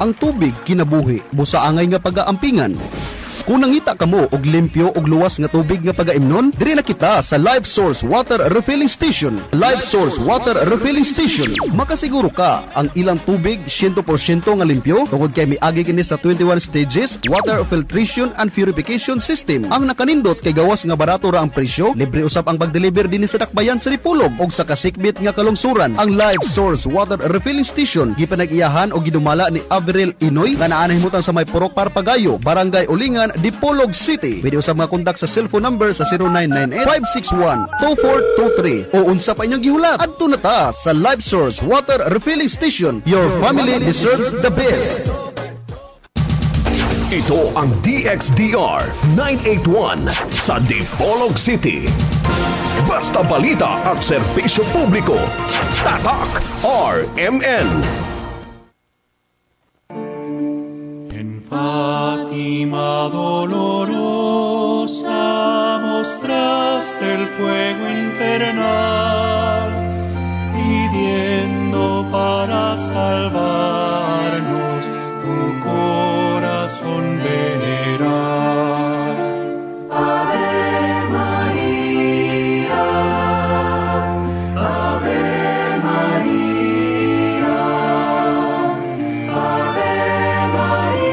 Ang tubig kinabuhi, busaangay nga pagaampingan. Kung nangita kamo og limpyo og luwas nga tubig nga pagaimnon, diri na kita sa Life Source Water Refilling Station. Life Source Water Refilling Station. Makasiguro ka ang ilang tubig 100% nga limpyo tungod kay miagi kini sa 21 stages water filtration and purification system. Ang nakanindot kay gawas nga barato ra ang presyo, libre usab ang pag-deliver dinhi sa dakbayan sa Dipolog og sa kasikbit nga kalungsuran. Ang Life Source Water Refilling Station gipanag-iyahan og gidumala ni Avril Inoy nga naa nahimutan sa may Purok Parpagayo, Barangay Ulingan, Dipolog City. Pwede usab nga kontak sa cellphone number sa 0998-561-2423 o unsa pa inyong gihulat. Adto na ta sa Life Source Water Refilling Station. Your family deserves the best. Ito ang DXDR 981 sa Dipolog City. Basta balita at serbisyo publiko. Tatak RMN. Fátima dolorosa, mostraste el fuego infernal, pidiendo para salvarnos tu corazón venerar. Ave María, Ave María, Ave María.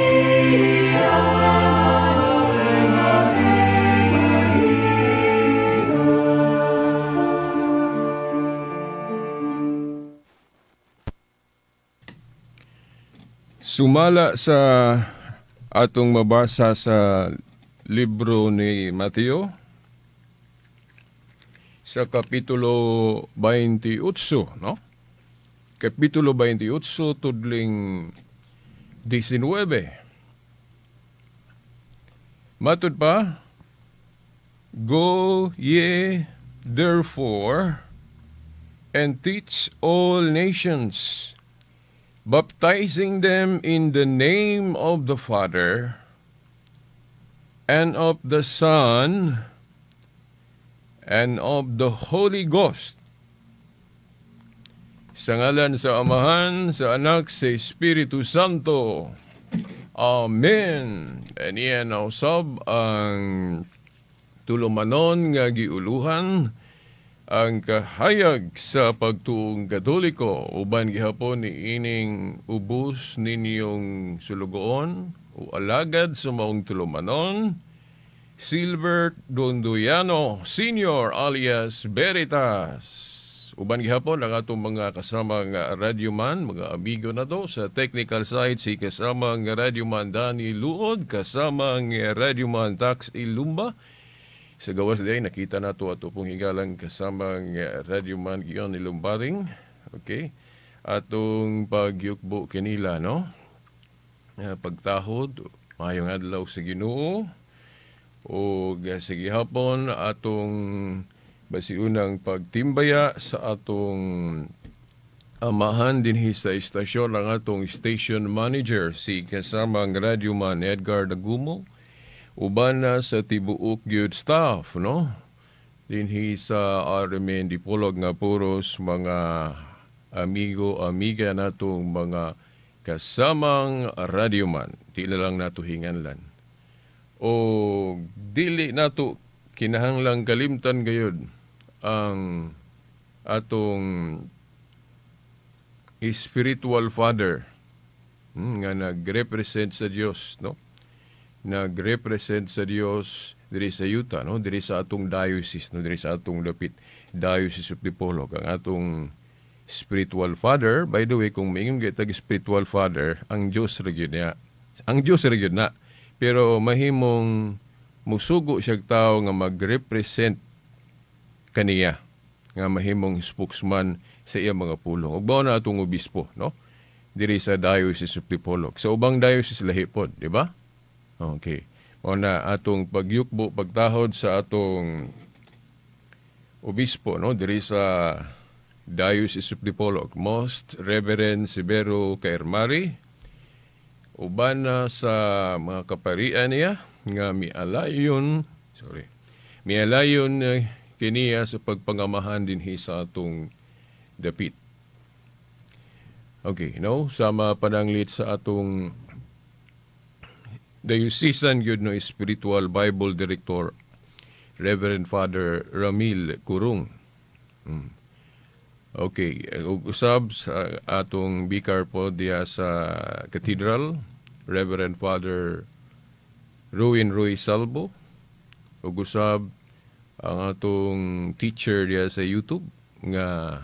Sumala sa atong mabasa sa libro ni Mateo sa kapitulo 28, no? Kapitulo 28 tudling 19. Matud pa, go ye therefore and teach all nations, baptizing them in the name of the Father, and of the Son, and of the Holy Ghost. Sa ngalan sa Amahan, sa Anak, sa Espiritu Santo. Amen. And iyan usab ang tulumanon nga giuluhan ang kahayag sa pagtuong Katoliko, uban gihapon ni ining ubos ninyong sulugoon o alagad sa maong tulumanon, Silver Donduyano Senior alias Veritas. Uban gihapon ang atong mga kasamang radyoman, mga amigo na do sa technical side, si kasamang radyoman Danny Luod, kasamang radyoman Tax Ilumba. Sa gawas day, nakita na ito ato pong higalang kasamang radyoman Gion ni Lumbaring. Okay? Atong pagyukbo kanila, no? Pagtahod, mayong adlaw sa Ginoo. O sige hapon, atong basiunang pagtimbaya sa atong amahan dinhi sa istasyon ng atong station manager, si kasamang radyoman Edgar Dagumo. Uban na sa tibuok gyud staff, no? Dinhi sa RMN Dipolog nga puros mga amigo-amiga natong mga kasamang radyoman. Dili lang nato hinganlan. O dili nato kinahanglang kalimtan gayud ang atong spiritual father nga nag-represent sa Dios, no? Nag-represent sa Dios diri sa yuta, no? Diri sa atong diocese, no? Diri sa atong dapit Diocese of Dipolog, ang atong spiritual father. By the way, kung maingong gitag spiritual father, ang Dios ra gyud niya. Ang Dios ra gyud na. Pero mahimong musugo siya tao nga mag-represent kaniya, nga mahimong spokesman sa iyang mga pulong. Ug mao na atong obispo, no? Diri sa Diocese of Dipolog. Sa ubang diocese lahi pod, di ba? Okay. O na atong pagyukbo, pagtahod sa atong obispo, no? Diri sa Diocese of Dipolog, Most Reverend Severo Caermari, uban na sa mga kaparian niya, nga mialayon kiniya sa pagpangamahan dinhi sa atong dapit. Okay, no? Sama pananglit sa atong diocesan yun no spiritual Bible Director Reverend Father Ramil Kurung. Okay, usab sa atong bikar po diya sa Cathedral, Reverend Father Ruin Roy Salvo. Ug usab ang atong teacher diya sa YouTube nga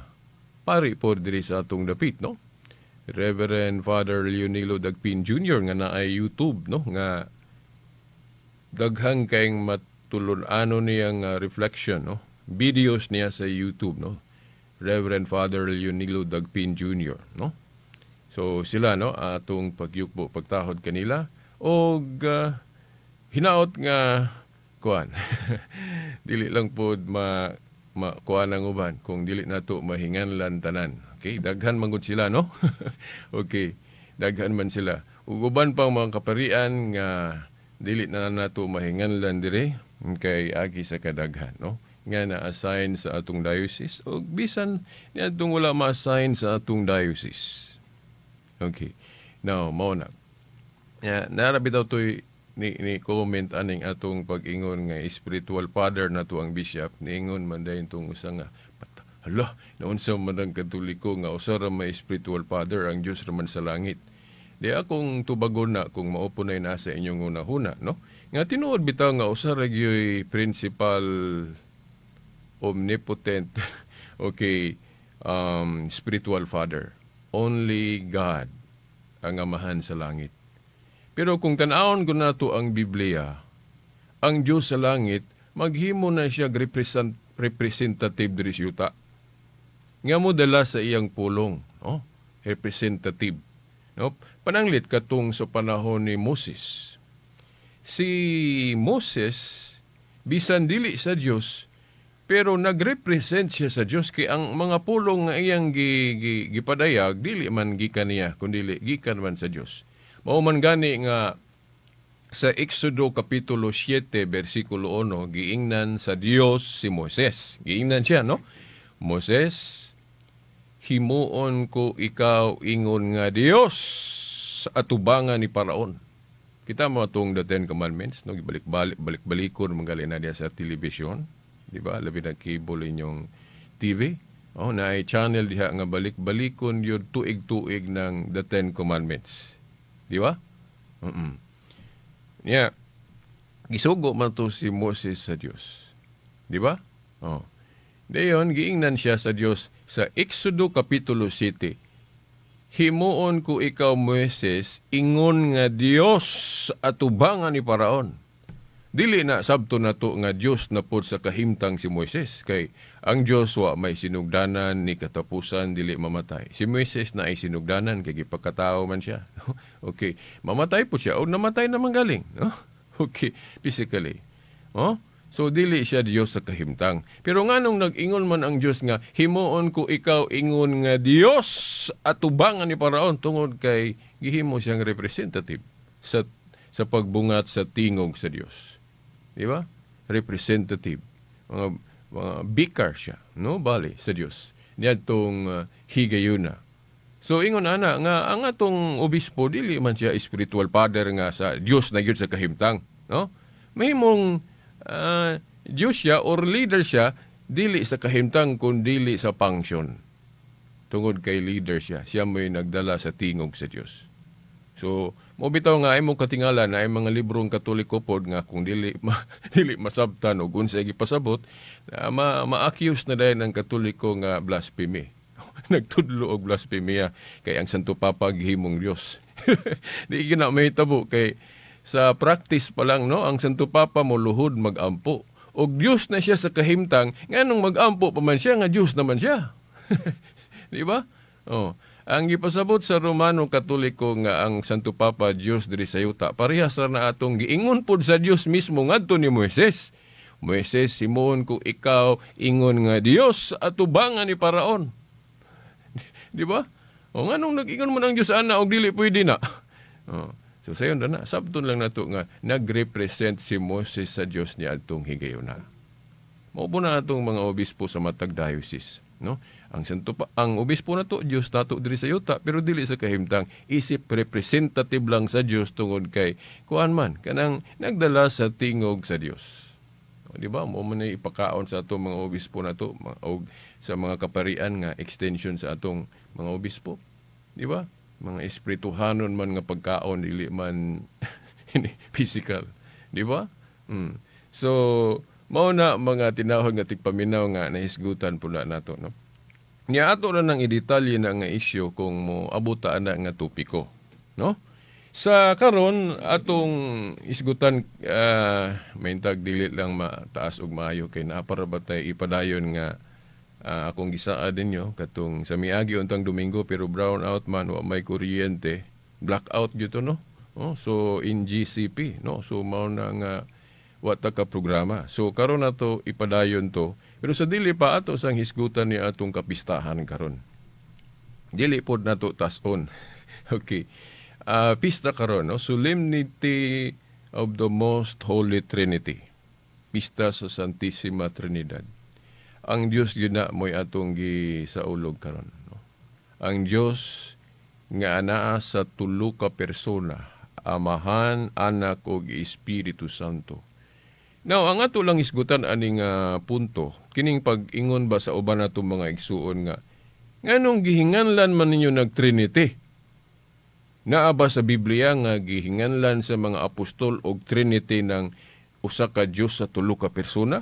pari po diri sa atong dapit, no? Reverend Father Leonilo Dagpin Jr. nga naay YouTube, no? Nga daghang kayong matulon-ano niyang reflection, no? Videos niya sa YouTube, no? Reverend Father Leonilo Dagpin Jr., no? So sila, no, atong pagyukbo pagtahod kanila og hinaot nga kuan. Dili lang pod kuan ang uban kung dili nato mahinganlan tanan. Okay, daghan man gud sila, no? Okay, daghan man sila. Ug uban pang mga kaparian nga dili na nato mahinganlan dire kay agi sa kadaghan, no? Nga na-assign sa atong diocese o bisan niadtong wala ma-assign sa atong diocese. Okay. Now, mao na. Narabi daw to'y ni comment aning atong pag-ingon nga spiritual father na to ang bishop. Niingon man dayon tong usa nga, hala, naunsa man ang Katoliko nga usa ra may spiritual father, ang Dios raman sa langit. Di akong tubagon na kung maupo na nasa inyong unahuna, no? Nga tinuod bitaw nga usa ra gyud principal omnipotent okay spiritual father. Only God ang amahan sa langit. Pero kung tan-awon ko nato ang Biblia, ang Dios sa langit maghimo na siya representative diri sa yuta. Nga mo dala sa iyang pulong, no? Representative. No? Pananglit katong sa panahon ni Moses. Si Moses bisan dili sa Dios pero nagrepresent siya sa Dios kay ang mga pulong nga iyang gipadayag dili man gikan niya kundi gikan man sa Dios. Mao man gani nga sa Exodo kapitulo 7 bersikulo 1 giingnan sa Dios si Moses. Giingnan siya, no? Moses, himuon ko ikaw ingon nga Dios sa atubangan ni Paraon. Kita mo itong the Ten Commandments, no? Balik-balikon manggali na diya sa television. Di ba? Labi na cable inyong TV. Oh, na ay channel diha nga balik-balikon yun tuig-tuig ng the Ten Commandments. Di ba? Yeah. Gisugo man to si Moses sa Dios. Di ba? Oh. Dayon giingnan siya sa Dios sa Exodo kapitulo 7. Himuon ko ikaw Moses ingon nga Dios atubangan ni Paraon. Dili na sabto nato nga Dios na pod sa kahimtang si Moses kay ang Dios wa may sinugdanan ni katapusan dili mamatay. Si Moses na ay sinugdanan kay gipagkatao man siya. Okay, mamatay po siya o namatay naman galing, no? Okay, physically. Oh? So dili siya Dios sa kahimtang. Pero nganong nag-ingon man ang Dios nga himuon ko ikaw ingon nga Dios atubangan ni Paraon tungod kay gihimo siyang representative sa pagbungat sa tingog sa Dios. Di ba? Representative. Mga bikar siya, no? Bali sa Dios. Niadtong higayuna. So ingon ana nga ang atong obispo dili man siya spiritual father nga sa Dios na gyud sa kahimtang, no? Mahimong Diyos siya or leader siya, dili sa kahimtang kundi dili sa function. Tungod kay leader siya, siya mo'y nagdala sa tingog sa Diyos. So, mo bitaw nga ay mong katingala na ay mga librong Katoliko pod nga kung dili masabtan o unsay gipasabot, ma-accuse na dahil ng Katoliko nga blasphemy. Nagtudlo og blasphemia kay ang Santo Papa gihimong Diyos. Di gina may tabo kay sa practice pa lang, no, ang Santo Papa mo luhod mag-ampo. O Diyos na siya sa kahimtang, nganong mag-ampo pa man siya, nga Diyos naman siya. Di ba? Oh. Ang gipasabot sa Romano Katoliko nga ang Santo Papa Diyos diri sa yuta, parehas ra na atong giingon pod sa Diyos mismo ngadto ni Moises. Moises, simon ko ikaw ingon nga Dios atubangan ni Paraon. Di ba? O nganong nag-ingon mo ng Diyos ana og dili pwede na. Oh. So sayon na, sabton lang nato nga nagrepresent si Moses sa Dios niya atong higayuna. Mao po na atong mga obispo sa matag diocese. no? Ang obispo na to Dios tato diri sa yuta, pero dili sa kahimtang isip representative lang sa Dios tungod kay kuan man kanang nagdala sa tingog sa Dios. Di ba? Mo man ipakaon sa atong mga obispo na to o sa mga kaparian nga extension sa atong mga obispo. Di ba? Mga espirituhanon man nga pagkaon, dili man physical. Di ba? So, mao na mga tinahod nga tigpaminaw nga nahisgutan pula nato, no? Nya ato na nang idetalye na nga isyu kung mo abuta na nga topiko, no? Sa karon atong isgutan maintag dili lang mataas og maayo kay naa para batay ipadayon nga akong gisaad ninyo katong sa miagi untang Domingo pero brown out man wa may kuryente, blackout gyud to, no? Oh, so in GCP, no? So mao na nga wa ta ka programa. So karon nato ipadayon to. Pero sa dili pa ato sang hisgutan ni atong kapistahan karon. Dili pod nato tas-on. Okay. Pista karon, no? Solemnity of the Most Holy Trinity. Pista sa Santissima Trinidad. Ang Dios gyud na moy atong gisaulog karon, no? Ang Dios nga anaa sa tulo ka persona, Amahan, Anak ug Espiritu Santo. Now, ang ato lang isgutan aning punto, kining pag-ingon ba sa uban natong mga igsuon nga, nganong gihinganlan man ninyo nag-Trinity? Naa ba sa Biblia nga gihinganlan sa mga apostol og Trinity ng usa ka Dios sa tulo ka persona?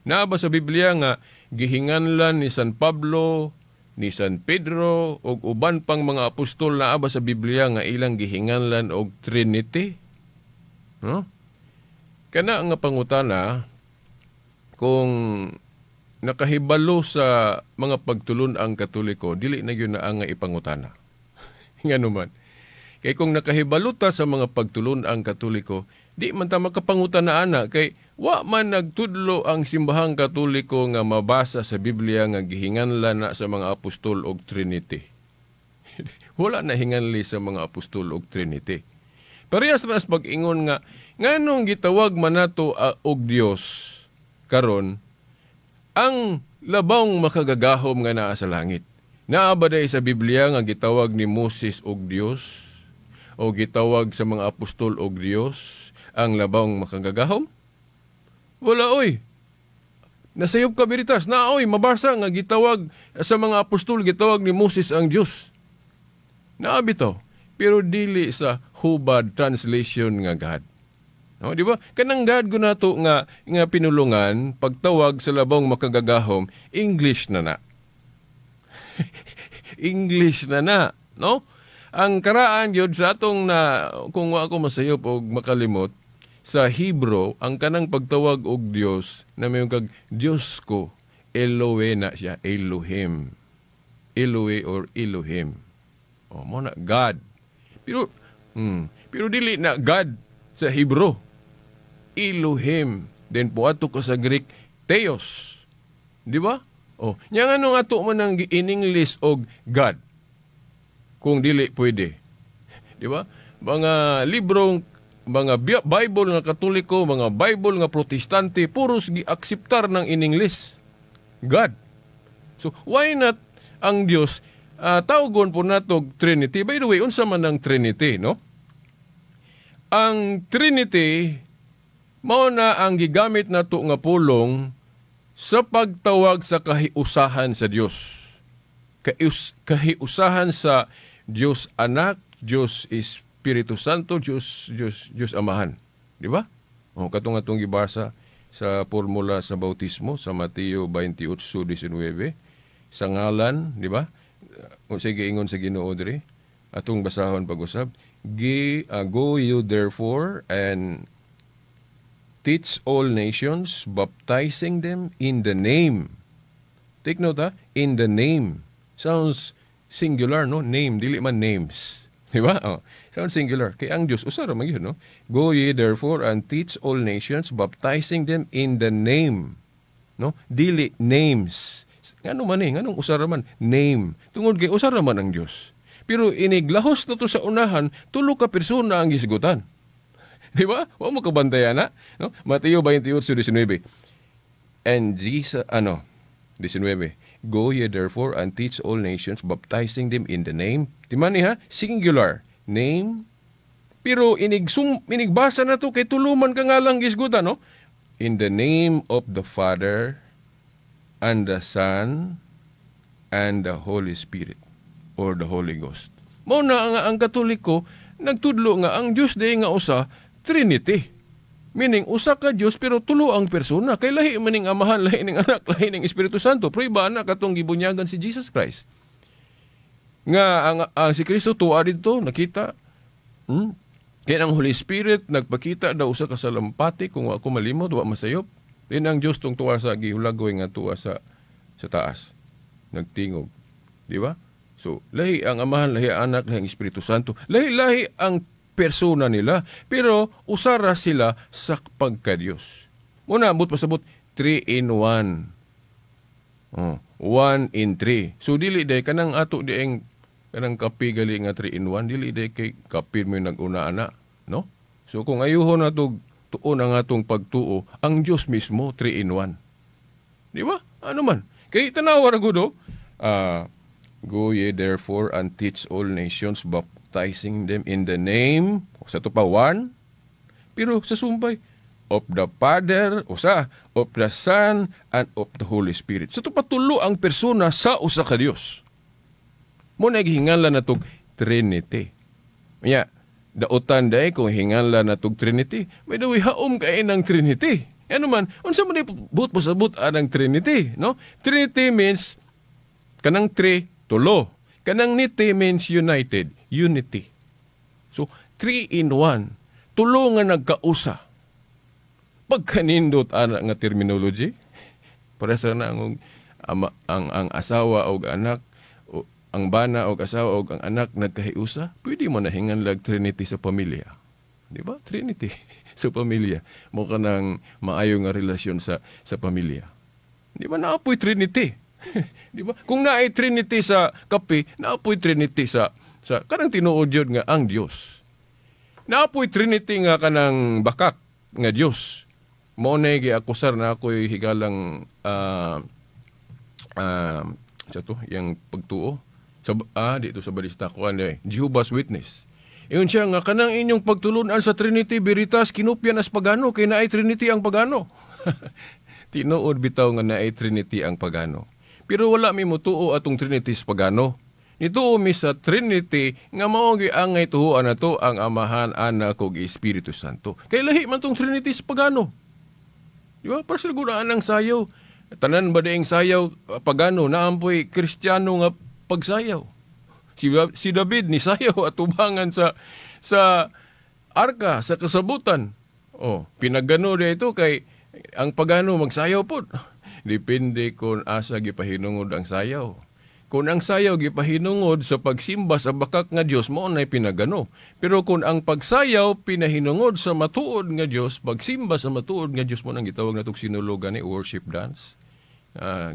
Naa ba sa Biblia nga gihinganlan ni San Pablo, ni San Pedro og uban pang mga apostol? Naa ba sa Biblia nga ilang gihinganlan og Trinity? No? Kana nga pangutana kung nakahibalo sa mga pagtulon ang Katoliko, dili na yun na ang ipangutana. Nga naman. Kay kung nakahibalo ta sa mga pagtulon ang Katoliko, di man ta makapangutana ana kay wa man nagtudlo ang simbahang Katoliko nga mabasa sa Biblia nga gihinganlan na sa mga apostol og Trinity. Wala na hinganli sa mga apostol og Trinity. Parehas ras pag-ingon nga nganong gitawag man nato og Dios karon ang labang makagagahom nga naa sa langit. Naa ba day sa Biblia nga gitawag ni Moses og Dios o gitawag sa mga apostol og Dios ang labang makagagahom? Wala oy. Nasayop ka biritas na oy mabasa nga gitawag sa mga apostol gitawag ni Moses ang Dios. Naa bitaw. Pero dili sa hubad translation nga God. No, di ba? Kanang God gunato nga pinulungan pagtawag sa labang makagagahom, English na na. English na na, no? Ang karaan yun sa atong na kung wa ako masayop og makalimot sa Hebrew, ang kanang pagtawag og Dios na may kag Dios ko, Elohe na siya, Elohim. Elohe or Elohim. O mo na God. Pero dili na God sa Hebrew. Elohim. Then po ato ka sa Greek, Theos. Di ba? O, nya nga nung ato man ang in English og God. Kung dili pwede. Di ba? Mga librong, mga Bible nga Katoliko, mga Bible nga Protestante, puros gi-akseptar ng in English. God. So, why not ang Dios tawgon po natog Trinity. By the way, unsa man ang Trinity, no? Ang Trinity, mao na ang gigamit nato nga pulong sa pagtawag sa kahiusahan sa Dios. Kahiusahan sa Dios Anak, Dios Espiritu Santo, Dios Amahan. Di ba? O, katong atong gibasa sa formula sa bautismo sa Mateo 28:19. Sa ngalan, di ba? O sige ingon sa Ginoo diri atong basahon pag-usab, go you therefore and teach all nations, baptizing them in the name. Take note in the name. Sounds singular, no? Name, dili man names. Di ba? Oh, sounds singular. Kay ang Dios usa ra man gyud, no? Go ye therefore and teach all nations, baptizing them in the name. No? Dili names. Ngano man nganong usara man name. Tungod kay usara man ang Dios. Pero iniglahos na to sa unahan, tulo ka persona ang gisgutan. Di ba? Wa mo kabantayan na, no? Mateo 28:19. And Jesus 19. Go ye therefore and teach all nations, baptizing them in the name. Timani ha? Singular. Name. Pero inigbasa na to kay tuluman ka nga lang gisguta, no? In the name of the Father and the Son and the Holy Spirit or the Holy Ghost. Mao na ang Katoliko nagtudlo nga ang Dios day nga usa Trinity. Meaning usa ka Dios pero tulo ang persona. Kay lahi maning Amahan, lahi ning Anak, lahi ning Espiritu Santo. Pero iba na katong gibunyagan si Jesus Christ. Nga ang si Kristo tuwa dito nakita. Kaya ang Holy Spirit nagpakita daw usa ka salampati kung ako malimot wa masayop. Din ang Dios tong tuwa sa gihulagoy nga tuwa sa taas. Nagtingog. Di ba? So, lahi ang Amahan, lahi ang Anak, lahi ang Espiritu Santo. Lahi ang persona nila, pero usara sila sa pagka-Diyos. Muna, abot pasabot, 3 in 1. 1 in 3. So, dili day, kanang ato dieng, kanang kapi gali nga 3 in 1, dili day kay kapi mo yung nag-una-ana. No? So, kung ayuhon na tuon ang atong pagtuo, ang Diyos mismo, 3 in 1. Di ba? Ano man? Kay tanawa na gudo, go ye therefore and teach all nations, baptizing them in the name, sa ito pa 1, pero sa sumpay, of the Father, of the Son, and of the Holy Spirit. Sa ito pa tulo ang persona sa usa ka Dios. Muna gihinganlan na itong Trinity. Kaya, dautan dahi kung hinganlan na itong Trinity, may dawi haom kain ng Trinity. Ano man, unsa man but pasabot ang Trinity, no? Trinity means kanang 3, tulo. Kanang niti means united, unity. So 3 in 1, tulo nga nagkausa. Pagkanindot ana nga terminology, para sa na ang asawa o anak, ang bana o asawa o ang anak nagkahiusa, pwede mo na hinganlag Trinity sa pamilya. Di ba? Trinity sa pamilya. Mo ka ng maayo nga relasyon sa pamilya. Di ba? Naapoy Trinity. Di ba? Kung naay Trinity sa kape, naapoy Trinity sa kanang tinuod yun nga ang Diyos. Naapoy Trinity nga kanang bakak nga Diyos. Mo na giakusar na ako'y higalang yung pagtuo. Dito sa balista ko, Jehovah's Witness. Iyon siya nga, kanang inyong pagtulunan sa Trinity Veritas, kinupyan as pagano, kay naay Trinity ang pagano. Tinuod bitaw nga naay Trinity ang pagano. Pero wala mi mutuo atong Trinity sa pagano. Nituo mi sa Trinity nga mao giangay tuhuan nato ang Amahan, Anak ug Espiritu Santo. Kay lahi man tong Trinity sa pagano. Di ba? Para sa gunaan ng sayaw. Tanan ba daing sayaw pagano naampoy Kristiyano nga pagsayaw. Si David ni sayaw at tubangan sa arka, sa kasabutan. Pinagano na ito kay ang pagano magsayaw po. Depende kung asa gipahinungod ang sayaw. Kung ang sayaw gipahinungod sa pagsimba sa bakak nga Dios, mao nay pinagano. Pero kung ang pagsayaw pinahinungod sa matuod nga Dios, pagsimba sa matuod nga Dios, mo nang gitawag natong sinulugan ni worship dance.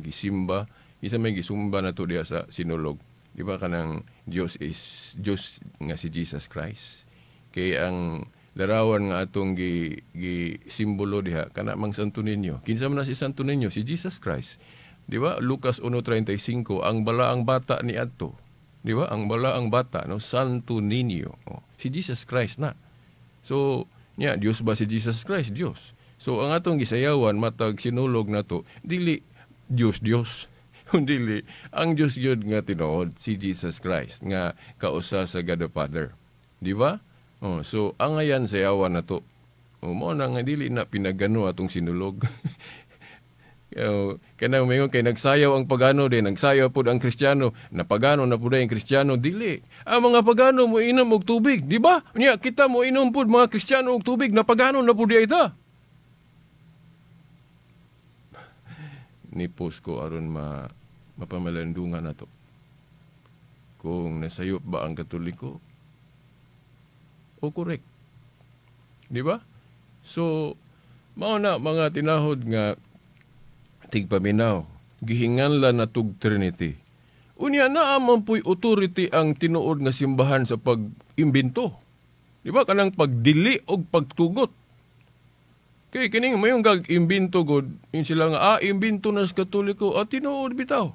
Gisimba, isa may gisumba na to diya sa sinulog. Di ba kanang Diyos is Diyos nga si Jesus Christ. Kay ang larawan nga atong simbolo diha kana mang Santo Niño. Kinsa man na si Santo Niño? Si Jesus Christ. Di ba? Lucas 1:35, ang balaang bata ni adto. Di ba? Ang balaang bata, no, Santo Niño. Si Jesus Christ na. So, Diyos ba si Jesus Christ? Diyos. So, ang atong gisayawan matag sinulog nato, dili Diyos. Dili, ang Diyos yun nga tinuod, si Jesus Christ, nga kausa sa God the Father. Di ba? So, ang ayan sayawan na to. Mo na nga dili na pinagano atong sinulog. Kaya mayon kay nagsayaw ang pagano din, nagsayaw po ang Kristiyano, napagano na po ang Kristiyano, dili. Ang mga pagano mo inom og tubig, di ba? Kita mo inom po mga Kristiyano og tubig, napagano na po di ita. Nipos ko aron mapamalandungan na to. Kung nasayop ba ang Katoliko o correct. Di ba? So, mao na mga tinahod nga tigpaminaw, gihinganlan na tug Trinity. Unya na amang po'y authority ang tinuod nga simbahan sa pag-imbento. Di ba? Kanang pagdili o pagtugot. Kay kining mayong gag imbento god, in sila nga imbento na sa Katoliko, tinuod bitaw.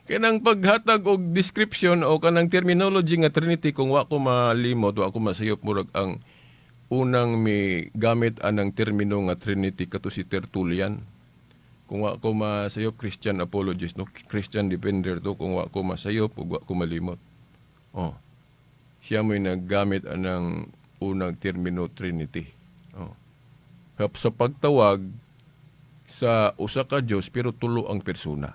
Kanang paghatag og description o kanang terminology nga Trinity kung wa ko malimot, wa ko masayop murag ang unang may gamit anang termino nga Trinity kato si Tertullian. Kung wa ko masayop, Christian apologist, no? Christian defender to, kung wa ko masayop ug wa ko malimot. Siya mo'y naggamit anang unang termino Trinity. Sa pagtawag sa usa ka Dios pero tulo ang persona.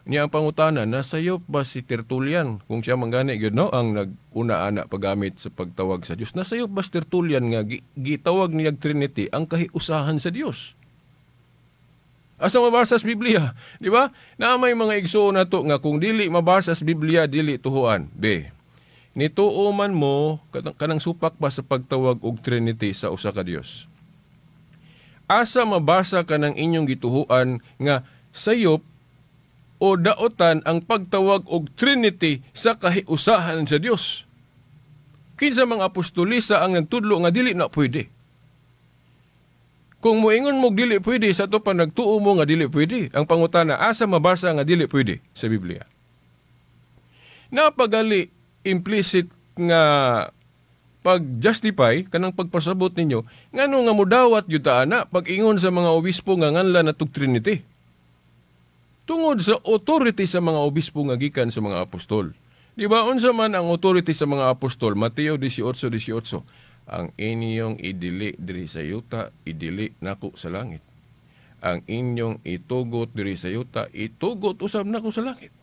Niya ang pangutana, nasayop ba si Tertullian? Kung siya manggani gyud no ang nag-una-ana paggamit sa pagtawag sa Dios. Nasayop ba si Tertullian nga gitawag niya Trinity ang kahiusahan sa Dios? Asa mabasa sa Biblia, di ba? Na may mga igsoon nato nga kung dili mabasa sa Biblia dili tuhuan. Nituo man mo kanang supak ba sa pagtawag og Trinity sa usa ka Dios. Asa mabasa kanang inyong gituhuan nga sayop o daotan ang pagtawag og Trinity sa kahiusahan sa Dios. Kinsa mga apostolisa ang nagtudlo nga dili na pwede. Kung moingon mo dili pwede, sa to pa nagtuo mo nga dili pwede. Ang pangutana, asa mabasa nga dili pwede sa Biblia? Napagali implicit nga pag-justify kanang pagpasabot ninyo ngano nga mudawat yun taana pag-ingon sa mga obispo nga nganlan natog Trinity. Tungod sa authority sa mga obispo nga gikan sa mga apostol. Di ba unsa man ang authority sa mga apostol? Mateo 18:18. Ang inyong idili diri sa yuta, idili nako sa langit. Ang inyong itugot diri sa yuta, itugot usab nako sa langit.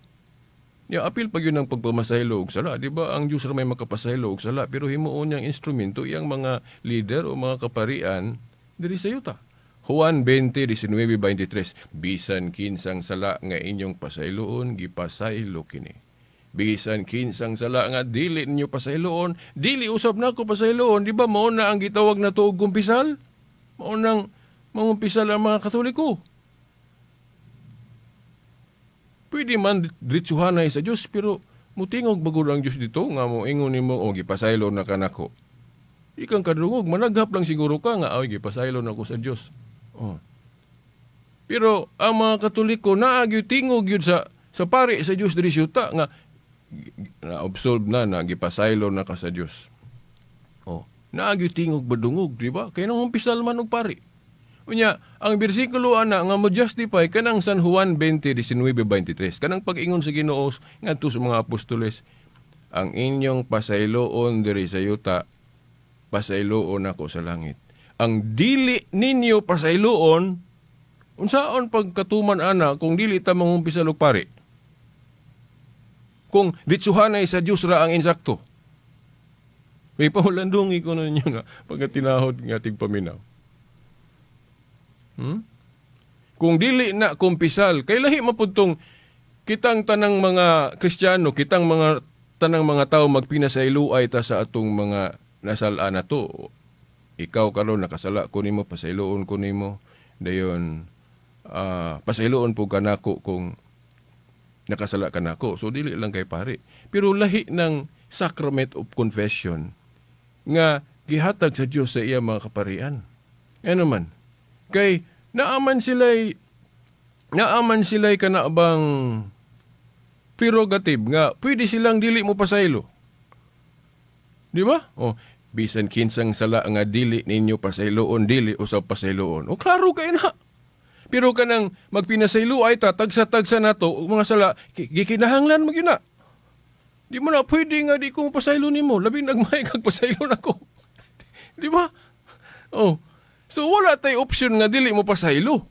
Ya, apil pag yun ang pagpamasahilo og sala. Di ba ang Diyos ra may makapasahilo og sala, pero himuon niyang instrumento iyang mga leader o mga kaparian diri sa yuta. Juan 20:19-23, bisan kinsang sala nga inyong pasayloon, gipasaylo kini. Bisan kinsang sala nga dili ninyo pasayloon, dili usab nako pasayloon. Di ba mao na ang gitawag na tuog kumpisal? Mao nang mangumpisal ang mga Katoliko. Pwede man diretsuhanay sa Diyos, pero mutingog baguro ang Diyos dito, nga mo ingon nimo gipasaylo na kanako. Ikang kadungog, managhap lang siguro ka nga, gipasaylo na ko sa Diyos. Pero ang mga Katoliko, naagyo tingog yun sa pari sa Diyos diri syuta, nga na-absolve na, gipasaylo na ka sa Diyos. Naagyo tingog badungog, di ba? Kaya nang umpisal man og pari. Unya, ang bersikulo ana nga mo justify kanang San Juan 20:19-23. Kanang pag-ingon sa Ginoo ngadto sa mga apostoles, ang inyong pasayloon diri sa yuta, pasayloon ako sa langit. Ang dili ninyo pasayloon, unsaon pagkatuman ana kung dili ta mangumpisa og pari? Kung ditsuhanay sa Dios ra ang insakto. May pahulandungi ko ninyo nga pagkatinahod nga tigpaminaw. Kung dili na kumpisal, kay lahi mapuntong kitang tanang mga Kristiyano, kitang mga tanang mga tao magpinasayloay ta sa atong mga nasalaan na to. Ikaw karon nakasala ko nimo, pasayloon ko nimo, dayon pasayloon po kanako kung nakasala kanako. So dili lang kay pare. Pero lahi ng sacrament of confession nga gihatag sa Dios sa iya mga kaparian. Ano man? Kay naaman sila'y kanabang prerogative nga pwede silang dili mo pasaylo. Di ba? Bisan kinsang sala nga dili ninyo pasayloon, dili usab pasayloon. Klaro kay na. Pero kanang magpinasaylo ay tagsa-tagsa nato mga sala gikinahanglan mo gyud na. Di mo na pwede nga di ko pasaylo nimo, labi nagmay kag pasaylo nako. Di ba? So wala tay option nga dili mo pasaylo.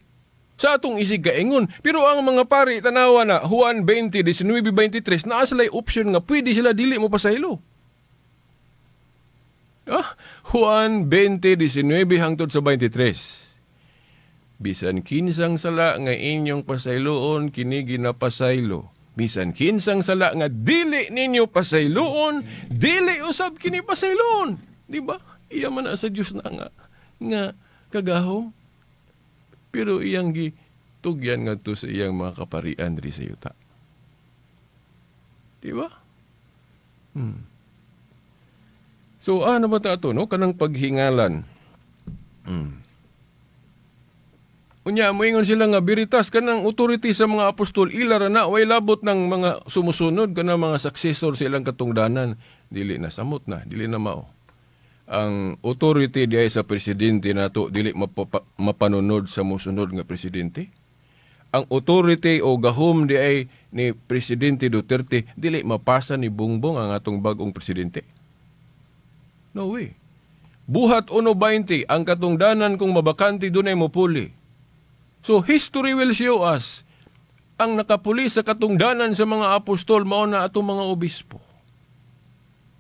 Sa atong isig kaingon. Pero ang mga pari tanawa na Juan 20:19-23 naa sila'y option nga pwede sila dili mo pasaylo. Juan 20:19-23. Bisan kinsang sala nga inyong pasayloon kini ginapasaylo. Bisan kinsang sala nga dili ninyo pasayloon, dili usab kini pasayloon. Di ba? Iya man sa Dios na nga kagahom. Pero iyang gitugyan nga to sa iyang mga kaparian diri sa yuta. Di ba? So ano ba ito, no? Kanang paghingalan Unya, moingon sila nga, biritas ka ng authority sa mga apostol, ilara na, way labot ng mga sumusunod ka ng mga successor sa ilang katungdanan. Dili na, samot na, dili na mao. Ang authority di ay sa presidente nato, dili mapanunod sa musunod nga presidente. Ang authority o gahom di ay ni Presidente Duterte, dili mapasa ni Bongbong ang atong bagong presidente. No way. Buhat 1.20, ang katungdanan kung mabakante dunay mopuli. So history will show us ang nakapuli sa katungdanan sa mga apostol mao na atong mga obispo.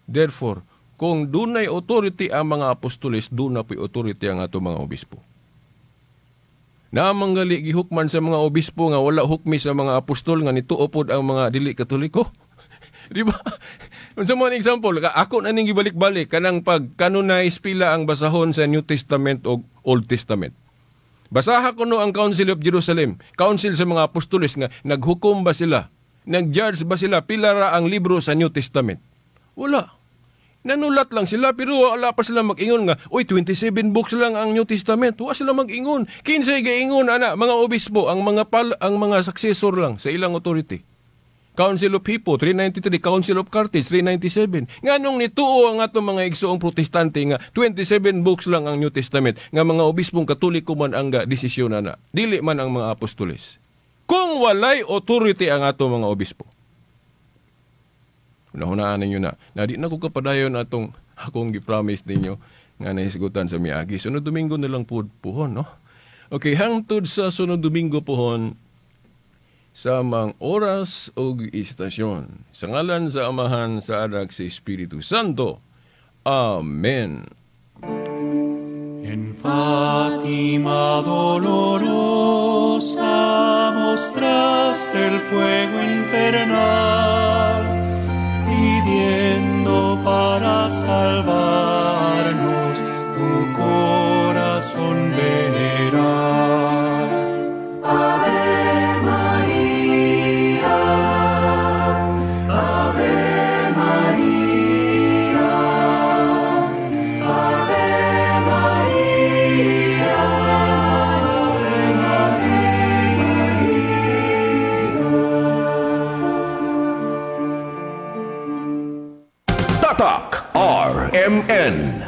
Therefore, kung dunay authority ang mga apostoles, duna po'y authority ang atong mga obispo. Namanggali gihukman sa mga obispo nga wala hukmi sa mga apostol nga nituopod ang mga dili katoliko. Di ba? Sa mga example, ako na ning gibalik-balik kanang pag-canonize pila ang basahon sa New Testament o Old Testament. Basaha ko no ang Council of Jerusalem, council sa mga apostoles nga naghukom ba sila, nag-judge ba sila, pila ra ang libro sa New Testament. Wala. Nanulat lang sila pero wala pa sila mag-ingon nga, oy 27 books lang ang New Testament. Wala sila mag-ingon. Kinsay gaingon ana mga obispo, ang mga successor lang sa ilang authority. Council of Hippo 393, Council of Carthage 397. Nganong nituo ang atong mga igsoong protestante nga 27 books lang ang New Testament nga mga obispong katoliko man ang desisyon na dili man ang mga apostoles. Kung walay authority ang atong mga obispo. Hunahunaan ninyo na. Di na ko kapadayon atong akong gipromise ninyo nga nahisgutan sa miagi. Sunod Domingo na lang puhon, no? Okay, hangtod sa sunod Domingo puhon, sa mga oras o istasyon. Sa ngalan sa Amahan, sa Anak, sa Espiritu Santo. Amen. En Fátima dolorosa mostraste el fuego infernal, pidiendo para salvarnos tu corazón venerar. Ave María, Ave María, Ave María, Ave Tatak RMN